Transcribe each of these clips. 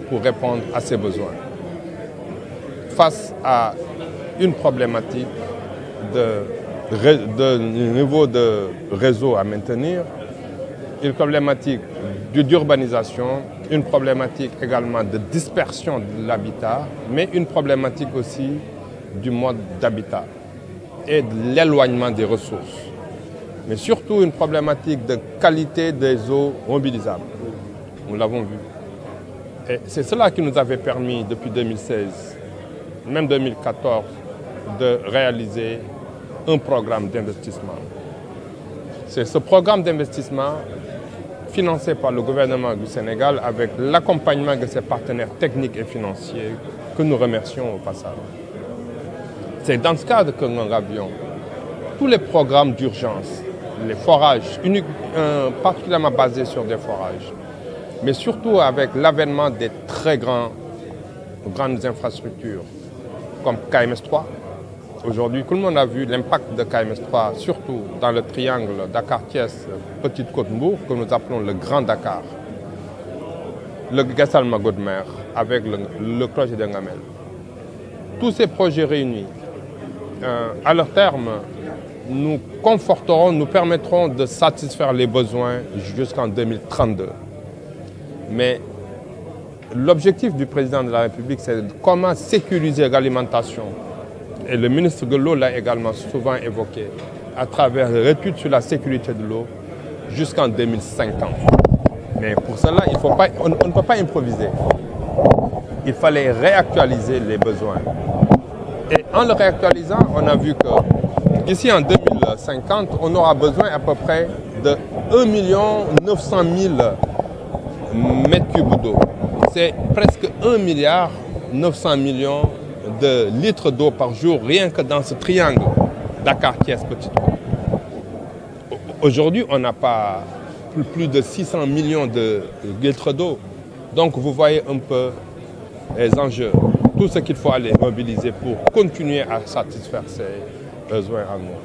pour répondre à ces besoins. Face à une problématique de niveau de réseau à maintenir, une problématique d'urbanisation, une problématique également de dispersion de l'habitat, mais une problématique aussi du mode d'habitat et de l'éloignement des ressources. Mais surtout une problématique de qualité des eaux mobilisables. Nous l'avons vu. Et c'est cela qui nous avait permis depuis 2016, même 2014, de réaliser un programme d'investissement. C'est ce programme d'investissement financé par le gouvernement du Sénégal avec l'accompagnement de ses partenaires techniques et financiers que nous remercions au passage. C'est dans ce cadre que nous avions tous les programmes d'urgence, les forages, particulièrement basés sur des forages, mais surtout avec l'avènement des très grandes infrastructures comme KMS3. Aujourd'hui, tout le monde a vu l'impact de KMS3, surtout dans le triangle Dakar-Thiès, Petite-Côte-Mbour, que nous appelons le Grand Dakar. Le Gassalma-Godmer, avec le projet de Ngamel. Tous ces projets réunis, à leur terme, nous conforteront, nous permettront de satisfaire les besoins jusqu'en 2032. Mais l'objectif du président de la République, c'est comment sécuriser l'alimentation. Et le ministre de l'eau l'a également souvent évoqué, à travers l'étude sur la sécurité de l'eau jusqu'en 2050. Mais pour cela, on ne peut pas improviser. Il fallait réactualiser les besoins. Et en le réactualisant, on a vu qu'ici en 2050, on aura besoin à peu près de 1 900 000 mètres cubes d'eau. C'est presque 1 900 000 000 de litres d'eau par jour, rien que dans ce triangle Dakar-Thiès Petite-Côte. Aujourd'hui, on n'a pas plus de 600 millions de litres d'eau. Donc vous voyez un peu les enjeux, tout ce qu'il faut aller mobiliser pour continuer à satisfaire ces besoins en eau.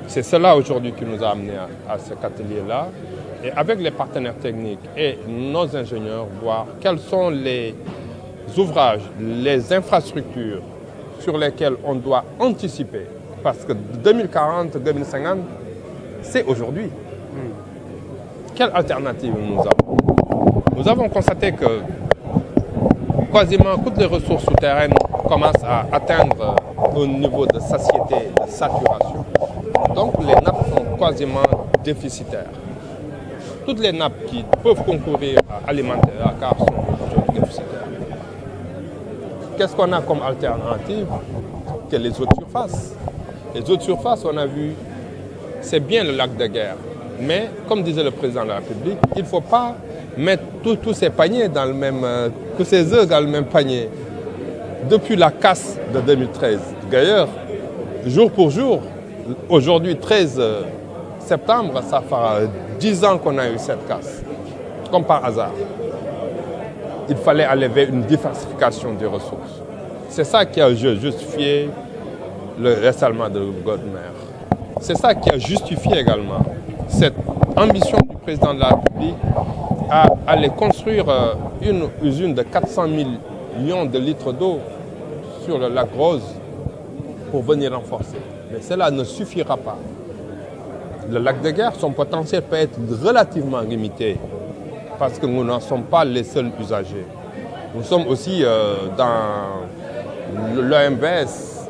C'est cela aujourd'hui qui nous a amenés à cet atelier-là. Et avec les partenaires techniques et nos ingénieurs, voir quels sont les ouvrages, les infrastructures sur lesquelles on doit anticiper. Parce que 2040-2050, c'est aujourd'hui. Quelle alternative nous avons? Nous avons constaté que quasiment toutes les ressources souterraines commencent à atteindre un niveau de satiété, de saturation. Donc les nappes sont quasiment déficitaires. Toutes les nappes qui peuvent concourir à alimenter la Dakar sont aujourd'hui déficitaires. Qu'est-ce qu'on a comme alternative? Que les eaux de surface. Les eaux de surface, on a vu, c'est bien le lac de Guerre. Mais, comme disait le président de la République, il ne faut pas mettre tous ces paniers dans le même, tous ces œufs dans le même panier. Depuis la casse de 2013, d'ailleurs, jour pour jour, aujourd'hui 13 septembre, ça fera 10 ans qu'on a eu cette casse, comme par hasard. Il fallait aller vers une diversification des ressources. C'est ça qui a justifié le ressalement de Godmer. C'est ça qui a justifié également cette ambition du président de la République à aller construire une usine de 400 millions de litres d'eau sur le lac Rose pour venir renforcer. Mais cela ne suffira pas. Le lac de Guerre, son potentiel peut être relativement limité parce que nous n'en sommes pas les seuls usagers. Nous sommes aussi dans l'OMVS,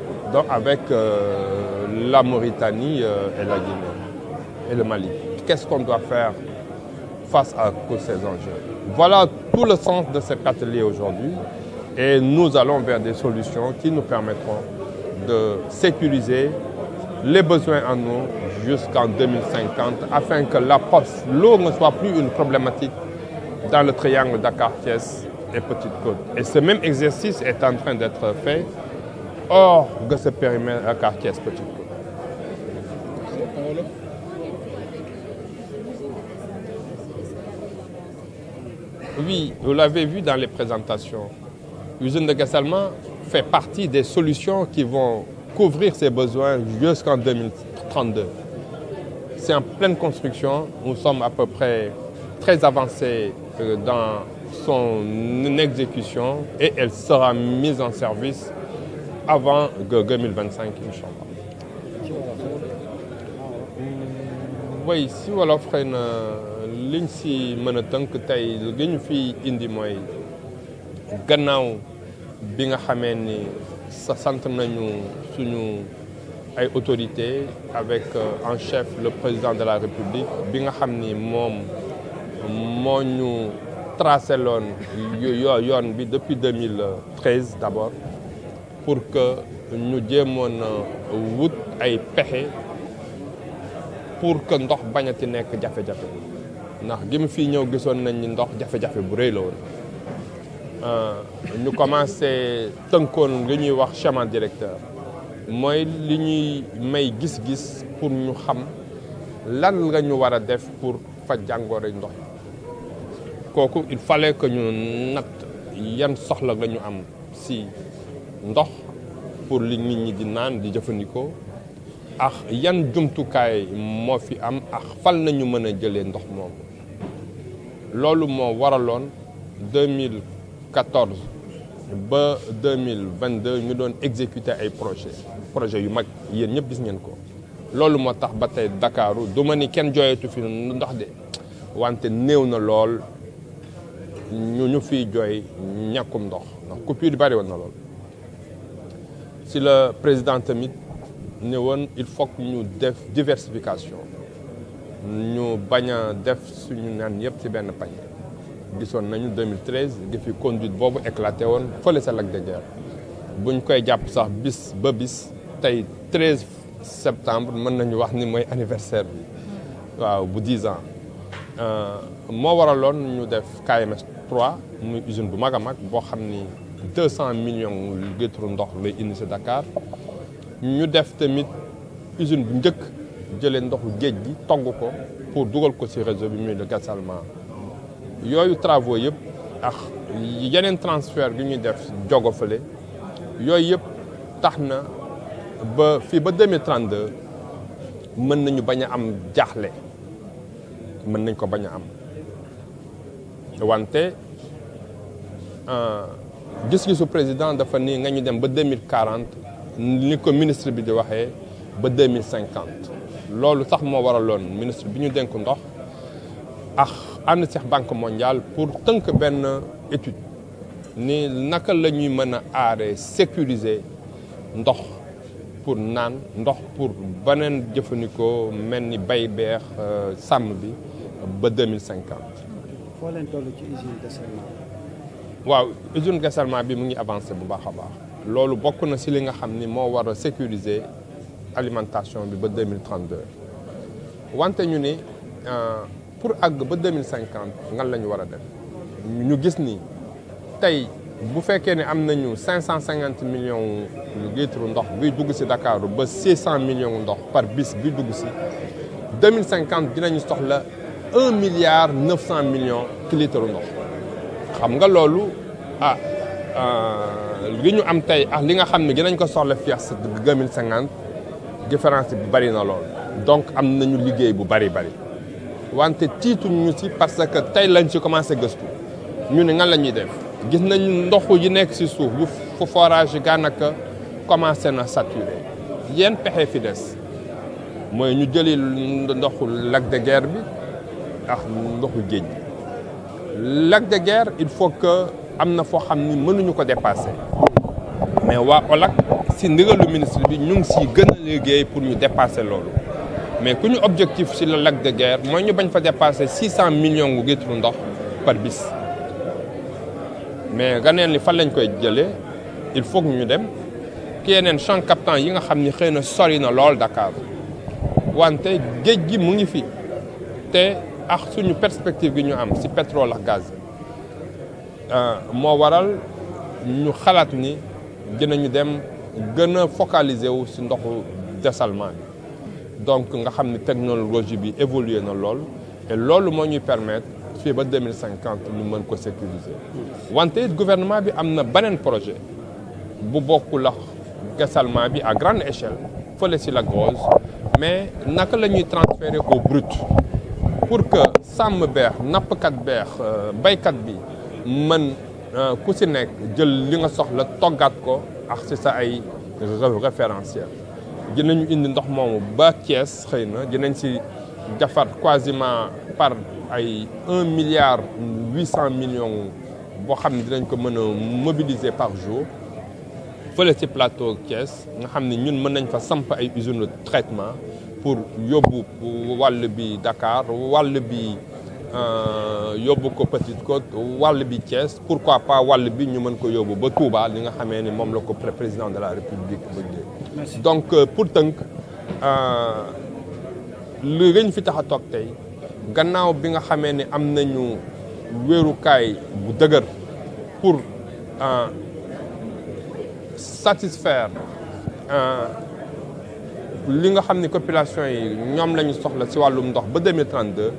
avec la Mauritanie et la Guinée et le Mali. Qu'est-ce qu'on doit faire face à tous ces enjeux? Voilà tout le sens de cet atelier aujourd'hui et nous allons vers des solutions qui nous permettront de sécuriser les besoins en eau jusqu'en 2050 afin que l'eau ne soit plus une problématique dans le triangle Dakar-Thiès et Petite-Côte. Et ce même exercice est en train d'être fait hors de ce périmètre Dakar-Thiès Petite-Côte. Oui, vous l'avez vu dans les présentations. L'usine de Gassalma fait partie des solutions qui vont couvrir ses besoins jusqu'en 2032. C'est en pleine construction. Nous sommes à peu près très avancés dans son exécution et elle sera mise en service avant 2025, Inch'Allah. Oui, si wolof xëy na liñ si mën a tënk tey li ñu fi indi mooy gannaaw bi nga xamee ni sant nañu suñu ay autorités avec en chef le président de la République bi nga xam ni moom moo ñu tracé loon yoon bi depuis 2013 d'abord pour que ñu jéemoon wut ay pexe pour que ndox bañati nekk jafe-jafe ndax gi mu fii ñëw gisoon nañ ni ndox jafe-jafe bu rëy la woon ñu commencé tënkoon li ñuy wax schéma directeur mooy li ñuy may gis-gis pour ñu xam lan nga ñu war a def pour faj jàngoro ndox kooku il fallait que ñu natt yan soxla la ñu am si ndox pour li nit ñi di naan di jëfandikoo ak yan jumtukaay moo fi am ak fal nañu mën a jëlee ndox moom loolu moo waraloon 2014 ba 2022 ñu doon exécuter ay projet yu mag yéen ñëpp gis ngeen ko loolu moo tax ba tey Ndakaaru du ma ni kenn jooyatu fi ndox de wante néew na lool ñu fiy jooy ñàkkum ndox ndax coupure yi bari woon na lool si le président tamit ne woon il faut que ñu def diversification ñu bañ a def suñu naan yëpp ci benn pañ gisoon nañu 2013 gi fi conduite boobu éclaté woon fële sa lac de Guiers buñ koy jàpp sax bis ba bis tey 13 septembre mën nañu wax ni mooy anniversaire bi waaw bu 10 ans moo waraloon ñu def KMS 3 muy usine bu mag a mag boo xam ni 200 millions litres ndox lay indi si Dakar ñu def tamit usine bu njëkk jëlee ndoxu géej gi togg ko pour dugal ko ci réseau bi muy le dessalement yooyu travaux yëpp ak yeneen transfert bi ñuy def jogo fële yooyu yëpp tax na ba fii ba 2032 mën nañu bañ a am jaaxle mën nañ ko bañ a am wante gis-gisu président dafa ni nga ñu dem ba 2040 ni ko ministre bi di waxee ba 2050 loolu sax moo waraloon ministre bi ñu dénk ndox ak ànd ci banque mondiale pour tënk benn étude ni naka la ñuy mën a aaree sécuriser ndox pour naan ndox pour beneen jëfandikoo mel ni bay beex sàmm bi ba 2050. foo leen toll ci usine dessalement. waaw usine dessalement bi mu ngi avancé bu baax a baax loolu bokk na ci li nga xam ni moo war a sécuriser alimentation bi ba 2032 wante ñu ni pour àgg ba 2050 ngan la ñu war a def ñu gis ni tey bu fekkee ne am nañu 550 millions litres ndox biy dugg ci Dakar ba 600 millions ndox par bis biy dugg ci 2050 dinañu soxla 1 milliard 900 millions litres ndox xam nga loolu li ñu am tey ak li nga xam ne dinañ ko soxla fii ak 2050 différence bi bari na lool donc am nañu liggéey bu bari wante tiituñu ci parce que tey lañ ci commencé gëstu ñu ne nan la ñuy def gis nañu ndoxu yi nekk ci suuf yu forage yi daanaka commencé na saturé yenn pexe fi des mooy ñu jëli ndoxu lac de Guiers bi ak ndoxu géej gi lac de Guiers il faut que am na foo xam ni mënuñu ko dépasser mais waa OLAC ci ndigalu ministre bi ñu ngi ci gën a liggéey pour ñu dépasser loolu mais ku ñu objectif ci le lac de Guiers mooy ñu bañ fa dépasser 600 millions litres ndox par bis mais ganeen li fan lañ koy jëlee il faut que ñu dem ki yeneen champ captant yi nga xam ni xëy na sori na lool Dakar wante géej gi mu ngi fi te ak suñu perspective gi ñu am ci pétrole ak gaz moo waral ñu xalaat ni dinañu dem gën a focaliser wu ci ndoxu dessalement bi donc nga xam ni technologie bi évolué na lool et loolu moo ñuy permettre fii ba 2050 ñu mën ko sécuriser wante it gouvernement bi am na beneen projet bu bokkul ak dessalement bi à grande échelle fële ci Lac Rose mais naka la ñuy transférer au brut pour que sàmm beex nappkat beex baykat bi mën ku si nekk jël li nga soxla toggaat ko ak si sa ay référentiel dinañu indi ndox moomu ba Thiès xëy na dinañ si defar quasiment par ay 1,8 milliard boo xam ne dinañ ko mën a mobiliser par jour fële ci plateau Thiès nga xam ne ñun mën nañ fa samp ay usine de traitement pour yóbbu wàll bi Dakar wàll bi yóbbu ko Petite Côte wàll bi Thiès pourquoi pas wàll bi ñu mën ko yóbbu ba Touba li nga xamee ni moom la ko président de la République bëggee. Donc pour tënk li gën fi tax a toog tey gannaaw bi nga xamee ni am nañu wéerukaay bu dëgër pour satisfaire li nga xam ni population yi ñoom la ñu soxla ci wàllum ndox ba 2032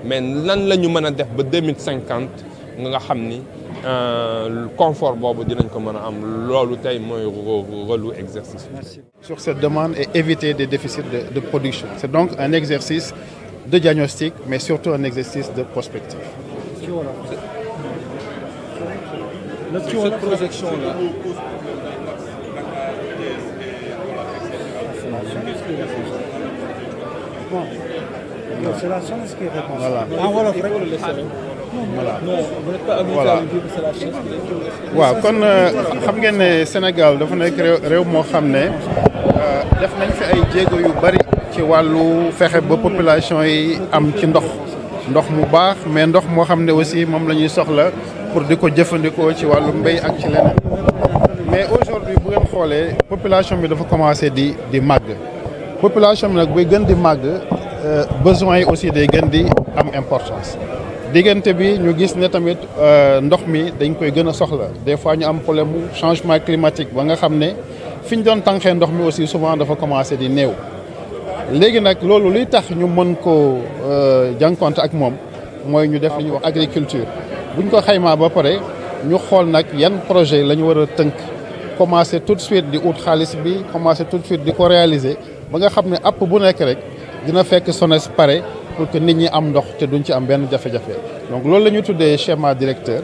mais lan la ñu mën a def ba 2050 nga xam ni confort boobu dinañ ko mën a am loolu tey mooy rôle exercice. Sur cette demande et éviter des déficits de production. C'est donc un exercice de diagnostic, mais surtout un exercice de prospective. Cette projection-là. Bon, c'est la chance qui répond. Voilà. Voilà. Non, vous n'êtes pas habitué à vivre, c'est la chance qui répond. waaw kon xam ngeen ne Sénégal dafa nekk réew moo xam ne def nañ fi ay jéego yu bari ci wàllu fexe ba population yi am ci ndox mu baax mais ndox moo xam ne aussi moom la ñuy soxla pour di ko jëfandikoo ci wàllu mbéy ak ci leneen mais aujourd'hui bu ngeen xoolee population bi dafa commencé di màgg population bi nag buy gën di màgg besoins yi aussi day gën di am importance diggante bi ñu gis ne tamit ndox mi dañ koy gën a soxla des fois ñu am problème mu changement climatique ba nga xam ne fi ñu doon tànqee ndox mi aussi souvent dafa commencé di néew léegi nag loolu luy tax ñu mën ko jànkonte ak moom mooy ñu def li ñuy wax agriculture buñ ko xaymaa ba pare ñu xool nag yan projet la ñu war a tënk commencé tout de suite di ut xaalis bi commencé tout de suite di ko réaliser ba nga xam ne app bu nekk rek dina fekk SONES pare pour que nit ñi am ndox te duñ ci am benn jafe-jafe donc loolu la ñuy tuddee schéma directeur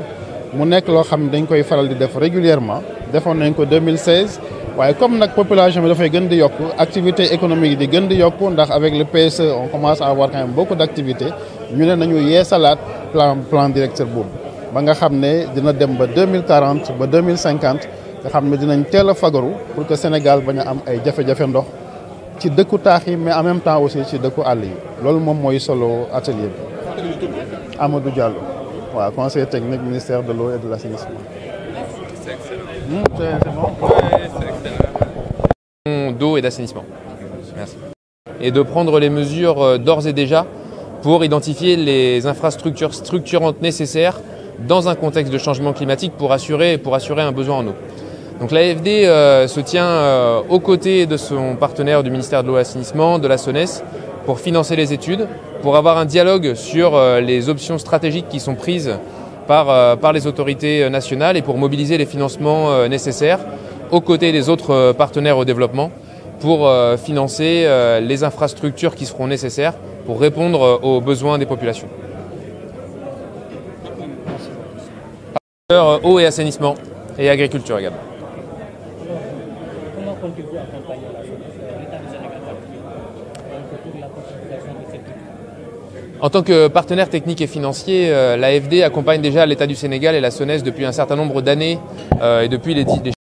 mu nekk loo xam ne dañ koy faral di def régulièrement defoon nañ ko 2016 waaye comme nag population bi dafay gën di yokku activité économique di gën di yokku ndax avec le PSE on commence à avoir quand même beaucoup d'activités ñu ne nañu yeesalaat plan directeur boobu ba nga xam ne dina dem ba 2040 ba 2050 nga xam ne dinañ teel a fagaru pour que Sénégal bañ a am ay jafe-jafe ndox ci dëkku taax yi mais en même temps aussi ci dëkku àll yi loolu moom mooy solo atelier bi Amadou Diallo waaw conseiller technique ministère de l'eau et de l'assainissement. C'est excellent. C'est bon. Ouais, c'est excellent. D'eau et d'assainissement. Merci. Et de prendre les mesures d'ores et déjà pour identifier les infrastructures structurantes nécessaires dans un contexte de changement climatique pour assurer un besoin en eau. Donc l'AFD se tient aux côtés de son partenaire du ministère de l'eau et de l'assainissement, de la SONES, pour financer les études, pour avoir un dialogue sur les options stratégiques qui sont prises par les autorités nationales et pour mobiliser les financements nécessaires aux côtés des autres partenaires au développement pour financer les infrastructures qui seront nécessaires pour répondre aux besoins des populations. Eau et assainissement et agriculture également. Comment comptez-vous accompagner la SONES, l'État du Sénégal pour la concrétisation de cette étude? En tant que partenaire technique et financier, l'AFD accompagne déjà l'État du Sénégal et la SONES depuis un certain nombre d'années et depuis les